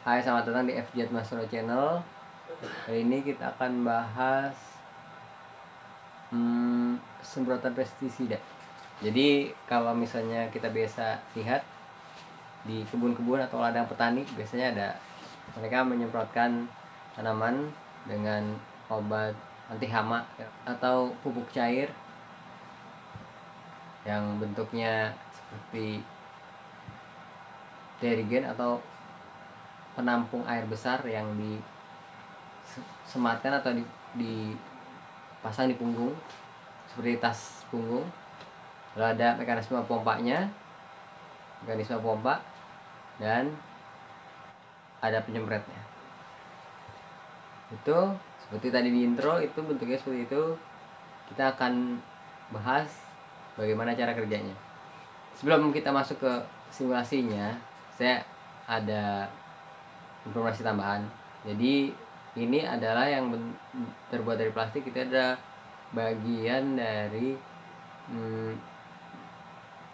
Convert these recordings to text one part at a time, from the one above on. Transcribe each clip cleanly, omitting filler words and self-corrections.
Hai, selamat datang di FJ Masro Channel. Hari ini kita akan bahas semprotan pestisida. Jadi kalau misalnya kita biasa lihat di kebun-kebun atau ladang petani, biasanya ada mereka menyemprotkan tanaman dengan obat anti hama atau pupuk cair yang bentuknya seperti dirigen atau penampung air besar yang disematkan atau dipasang di punggung seperti tas punggung. Lalu ada mekanisme pompa dan ada penyempretnya. Itu seperti tadi di intro, itu bentuknya seperti itu. Kita akan bahas bagaimana cara kerjanya. Sebelum kita masuk ke simulasinya, saya ada informasi tambahan. Jadi ini adalah yang terbuat dari plastik. Itu ada bagian dari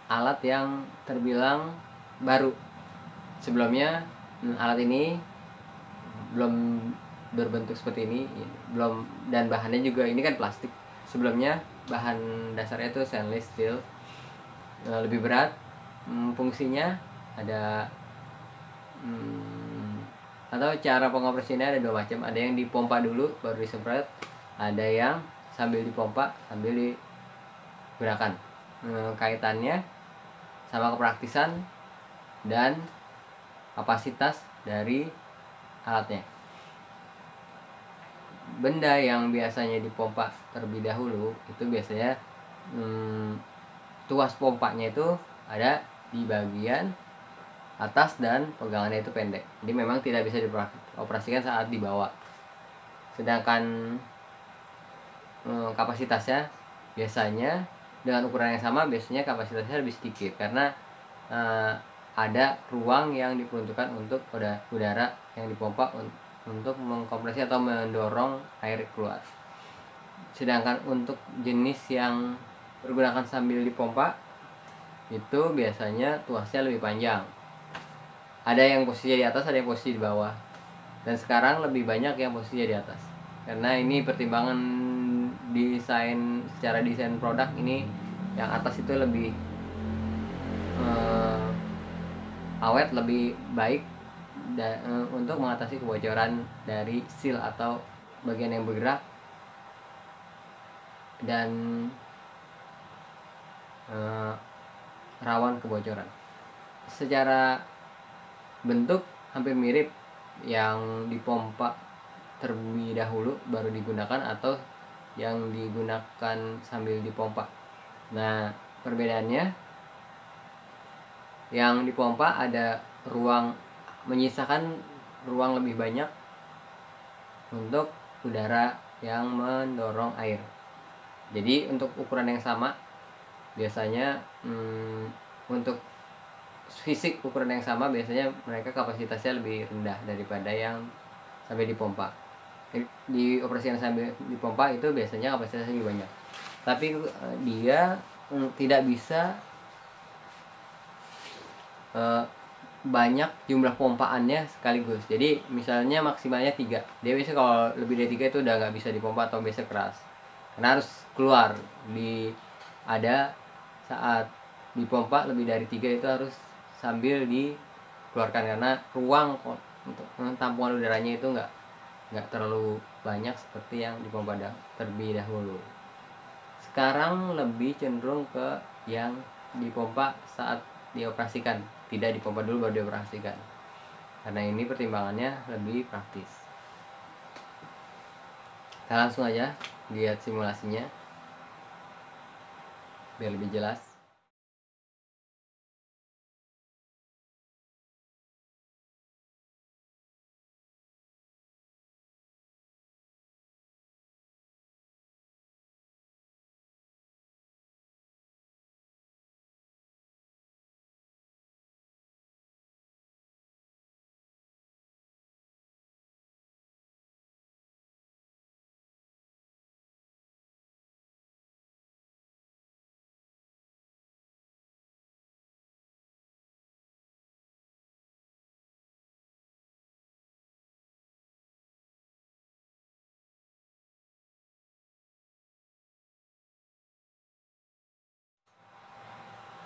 alat yang terbilang baru. Sebelumnya alat ini belum berbentuk seperti ini, belum, dan bahannya juga ini kan plastik. Sebelumnya bahan dasarnya itu stainless steel, lebih berat. Fungsinya ada atau cara pengoperasiannya ada dua macam. Ada yang dipompa dulu baru disemprot, ada yang sambil dipompa sambil digunakan. Kaitannya sama kepraktisan dan kapasitas dari alatnya. Benda yang biasanya dipompa terlebih dahulu itu biasanya tuas pompanya itu ada di bagian atas dan pegangannya itu pendek. Jadi memang tidak bisa dioperasikan saat dibawa. Sedangkan kapasitasnya biasanya dengan ukuran yang sama, biasanya kapasitasnya lebih sedikit karena ada ruang yang diperuntukkan untuk udara yang dipompa untuk mengkompresi atau mendorong air keluar. Sedangkan untuk jenis yang bergunakan sambil dipompa itu biasanya tuasnya lebih panjang. Ada yang posisinya di atas, ada yang posisi di bawah. Dan sekarang lebih banyak yang posisinya di atas. Karena ini pertimbangan secara desain produk ini, yang atas itu lebih awet, lebih baik untuk mengatasi kebocoran dari seal atau bagian yang bergerak dan rawan kebocoran. Secara bentuk hampir mirip yang dipompa terlebih dahulu baru digunakan atau yang digunakan sambil dipompa. Nah, perbedaannya, yang dipompa ada menyisakan ruang lebih banyak untuk udara yang mendorong air. Jadi untuk ukuran yang sama, biasanya untuk fisik ukuran yang sama, biasanya mereka kapasitasnya lebih rendah daripada yang sambil dipompa. Di operasi yang sambil dipompa itu biasanya kapasitasnya lebih banyak, tapi dia tidak bisa banyak jumlah pompaannya sekaligus. Jadi misalnya maksimalnya 3, dia biasanya kalau lebih dari 3 itu udah nggak bisa dipompa atau biasa keras, karena harus keluar ada saat dipompa lebih dari 3 itu harus sambil dikeluarkan karena ruang untuk tampungan udaranya itu nggak terlalu banyak seperti yang dipompa terlebih dahulu. Sekarang lebih cenderung ke yang dipompa saat dioperasikan, tidak dipompa dulu baru dioperasikan, karena ini pertimbangannya lebih praktis. Kita langsung aja lihat simulasinya biar lebih jelas.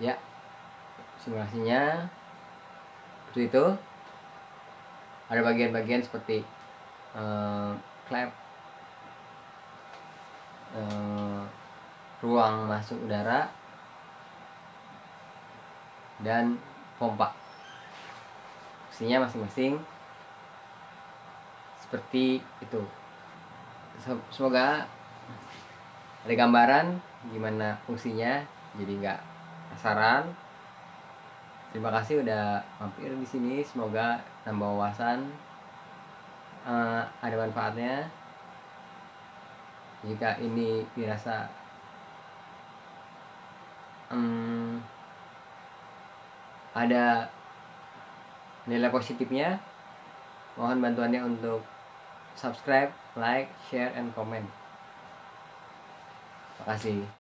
Ya, simulasinya seperti itu. Ada bagian-bagian seperti klep, ruang masuk udara, dan pompa. Fungsinya masing-masing seperti itu. Semoga ada gambaran gimana fungsinya, jadi nggak penasaran. Terima kasih udah mampir di sini. Semoga nambah wawasan, ada manfaatnya. Jika ini dirasa ada nilai positifnya, mohon bantuannya untuk subscribe, like, share, and comment. Terima kasih.